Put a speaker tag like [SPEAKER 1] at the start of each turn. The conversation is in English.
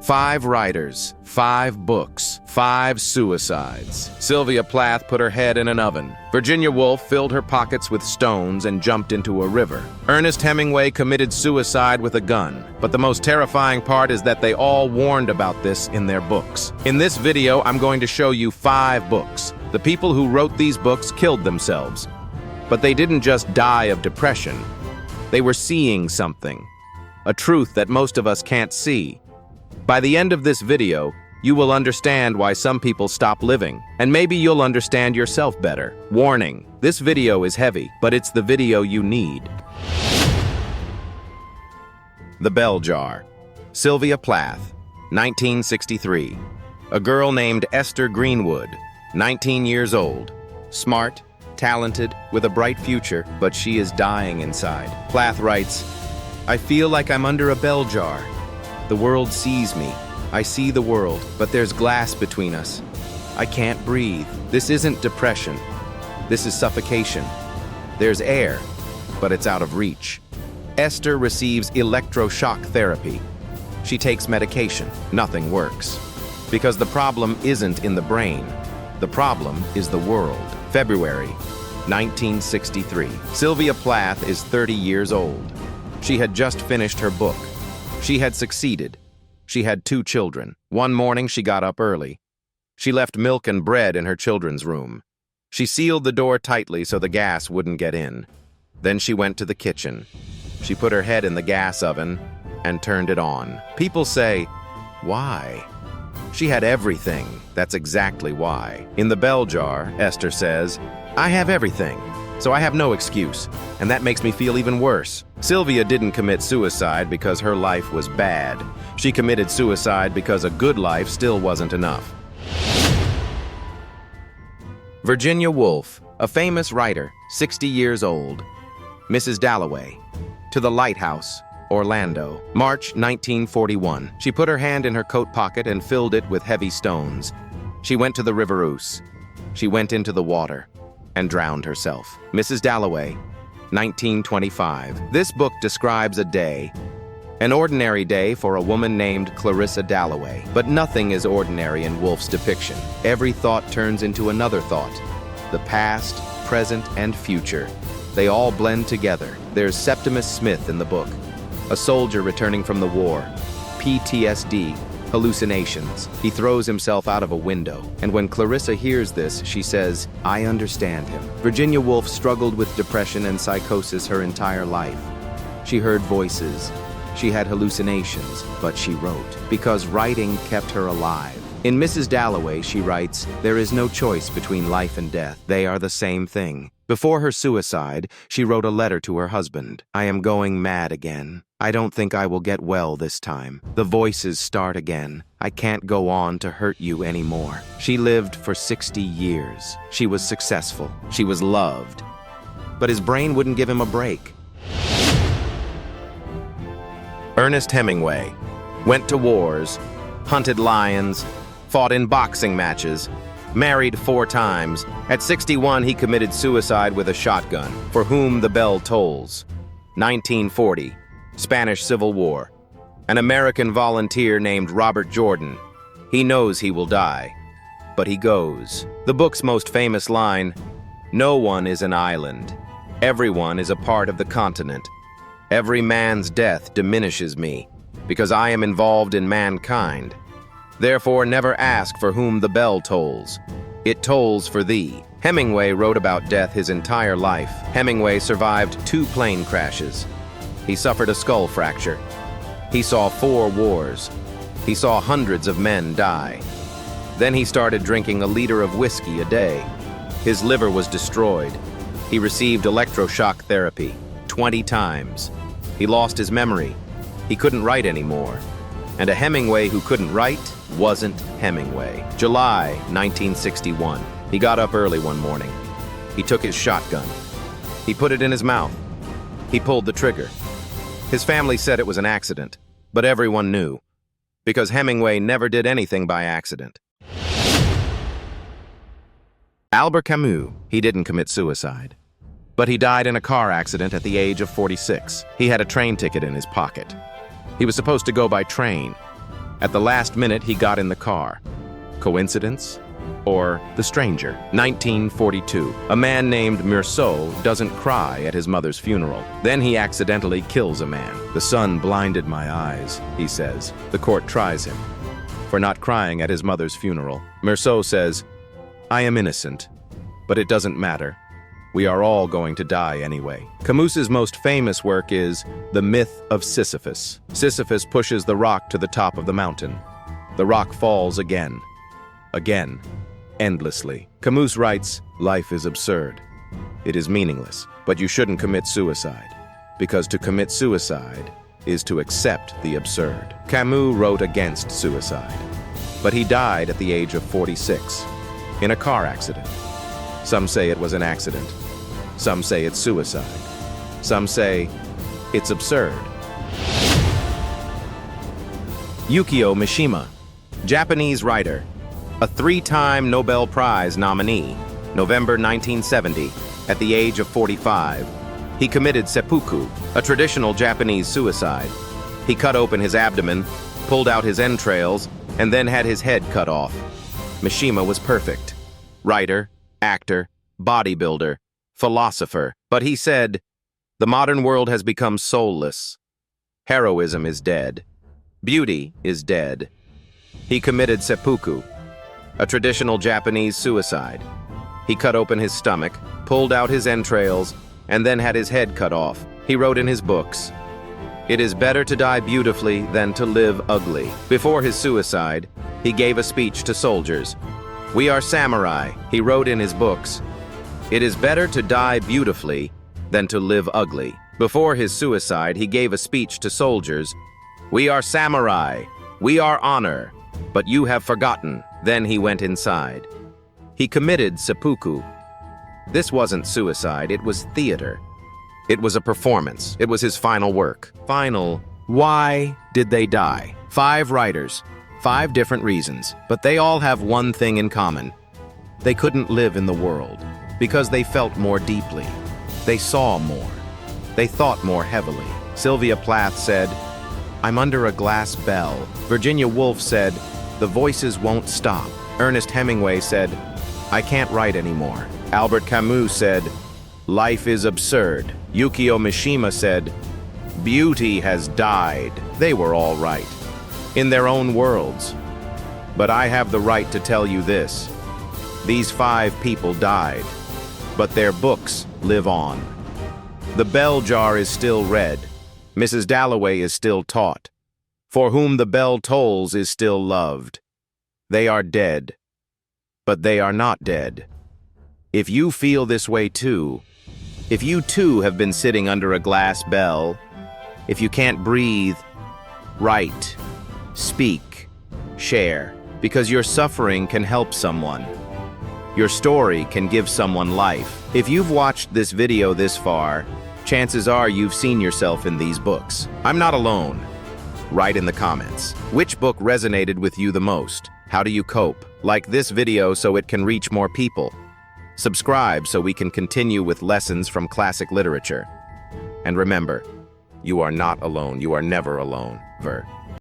[SPEAKER 1] 5 writers, 5 books, 5 suicides. Sylvia Plath put her head in an oven. Virginia Woolf filled her pockets with stones and jumped into a river. Ernest Hemingway committed suicide with a gun. But the most terrifying part is that they all warned about this in their books. In this video, I'm going to show you 5 books. The people who wrote these books killed themselves. But they didn't just die of depression. They were seeing something. A truth that most of us can't see. By the end of this video, you will understand why some people stop living, and maybe you'll understand yourself better. Warning, this video is heavy, but it's the video you need. The Bell Jar. Sylvia Plath, 1963. A girl named Esther Greenwood, 19 years old. Smart, talented, with a bright future, but she is dying inside. Plath writes, "I feel like I'm under a bell jar. The world sees me. I see the world, but there's glass between us. I can't breathe. This isn't depression. This is suffocation. There's air, but it's out of reach." Esther receives electroshock therapy. She takes medication. Nothing works. Because the problem isn't in the brain. The problem is the world. February 1963. Sylvia Plath is 30 years old. She had just finished her book. She had succeeded. She had 2 children. One morning she got up early. She left milk and bread in her children's room. She sealed the door tightly so the gas wouldn't get in. Then she went to the kitchen. She put her head in the gas oven and turned it on. People say, why? She had everything. That's exactly why. In the bell jar, Esther says, I have everything, so I have no excuse, and that makes me feel even worse. Sylvia didn't commit suicide because her life was bad. She committed suicide because a good life still wasn't enough. Virginia Woolf, a famous writer, 60 years old. Mrs. Dalloway. To the Lighthouse, Orlando, March 1941. She put her hand in her coat pocket and filled it with heavy stones. She went to the River Ouse. She went into the water and drowned herself. Mrs. Dalloway, 1925. This book describes a day, an ordinary day for a woman named Clarissa Dalloway. But nothing is ordinary in Woolf's depiction. Every thought turns into another thought. The past, present, and future. They all blend together. There's Septimus Smith in the book, a soldier returning from the war. PTSD, hallucinations. He throws himself out of a window. And when Clarissa hears this, she says, I understand him. Virginia Woolf struggled with depression and psychosis her entire life. She heard voices. She had hallucinations, but she wrote, because writing kept her alive. In Mrs. Dalloway, she writes, there is no choice between life and death. They are the same thing. Before her suicide, she wrote a letter to her husband. I am going mad again. I don't think I will get well this time. The voices start again. I can't go on to hurt you anymore. She lived for 60 years. She was successful. She was loved. But his brain wouldn't give him a break. Ernest Hemingway went to wars, hunted lions, fought in boxing matches, married 4 times. At 61, he committed suicide with a shotgun. For whom the bell tolls. 1940, Spanish Civil War. An American volunteer named Robert Jordan. He knows he will die, but he goes. The book's most famous line, no one is an island. Everyone is a part of the continent. Every man's death diminishes me, because I am involved in mankind. Therefore, never ask for whom the bell tolls. It tolls for thee. Hemingway wrote about death his entire life. Hemingway survived 2 plane crashes. He suffered a skull fracture. He saw 4 wars. He saw hundreds of men die. Then he started drinking a liter of whiskey a day. His liver was destroyed. He received electroshock therapy 20 times. He lost his memory. He couldn't write anymore. And a Hemingway who couldn't write wasn't Hemingway. July 1961. He got up early one morning. He took his shotgun. He put it in his mouth. He pulled the trigger. His family said it was an accident, but everyone knew, because Hemingway never did anything by accident. Albert Camus, he didn't commit suicide, but he died in a car accident at the age of 46. He had a train ticket in his pocket. He was supposed to go by train. At the last minute, he got in the car. Coincidence? Or The Stranger? 1942. A man named Meursault doesn't cry at his mother's funeral. Then he accidentally kills a man. "The sun blinded my eyes," he says. The court tries him for not crying at his mother's funeral. Meursault says, "I am innocent, but it doesn't matter. We are all going to die anyway." Camus's most famous work is The Myth of Sisyphus. Sisyphus pushes the rock to the top of the mountain. The rock falls again, endlessly. Camus writes, "Life is absurd. It is meaningless, but you shouldn't commit suicide, because to commit suicide is to accept the absurd." Camus wrote against suicide, but he died at the age of 46 in a car accident. Some say it was an accident. Some say it's suicide. Some say it's absurd. Yukio Mishima, Japanese writer, a 3-time Nobel Prize nominee, November 1970, at the age of 45. He committed seppuku, a traditional Japanese suicide. He cut open his abdomen, pulled out his entrails, and then had his head cut off. Mishima was perfect. Writer, actor, bodybuilder, philosopher. But he said, "The modern world has become soulless. Heroism is dead. Beauty is dead." He committed seppuku, a traditional Japanese suicide. He cut open his stomach, pulled out his entrails, and then had his head cut off. He wrote in his books, "It is better to die beautifully than to live ugly." Before his suicide, he gave a speech to soldiers. "We are samurai," he wrote in his books. "It is better to die beautifully than to live ugly." Before his suicide, he gave a speech to soldiers. "We are samurai. We are honor. But you have forgotten." Then he went inside. He committed seppuku. This wasn't suicide, it was theater. It was a performance. It was his final work. Final. Why did they die? 5 writers, 5 different reasons, but they all have one thing in common. They couldn't live in the world because they felt more deeply. They saw more. They thought more heavily. Sylvia Plath said, "I'm under a glass bell." Virginia Woolf said, "The voices won't stop." Ernest Hemingway said, "I can't write anymore." Albert Camus said, "Life is absurd." Yukio Mishima said, "Beauty has died." They were all right, in their own worlds. But I have the right to tell you this. These 5 people died, but their books live on. The bell jar is still read. Mrs. Dalloway is still taught. For whom the bell tolls is still loved. They are dead, but they are not dead. If you feel this way too, if you too have been sitting under a glass bell, if you can't breathe, write, speak, share, because your suffering can help someone. Your story can give someone life. If you've watched this video this far, chances are you've seen yourself in these books. I'm not alone. Write in the comments. Which book resonated with you the most? How do you cope? Like this video so it can reach more people. Subscribe so we can continue with lessons from classic literature. And remember, you are not alone. You are never alone.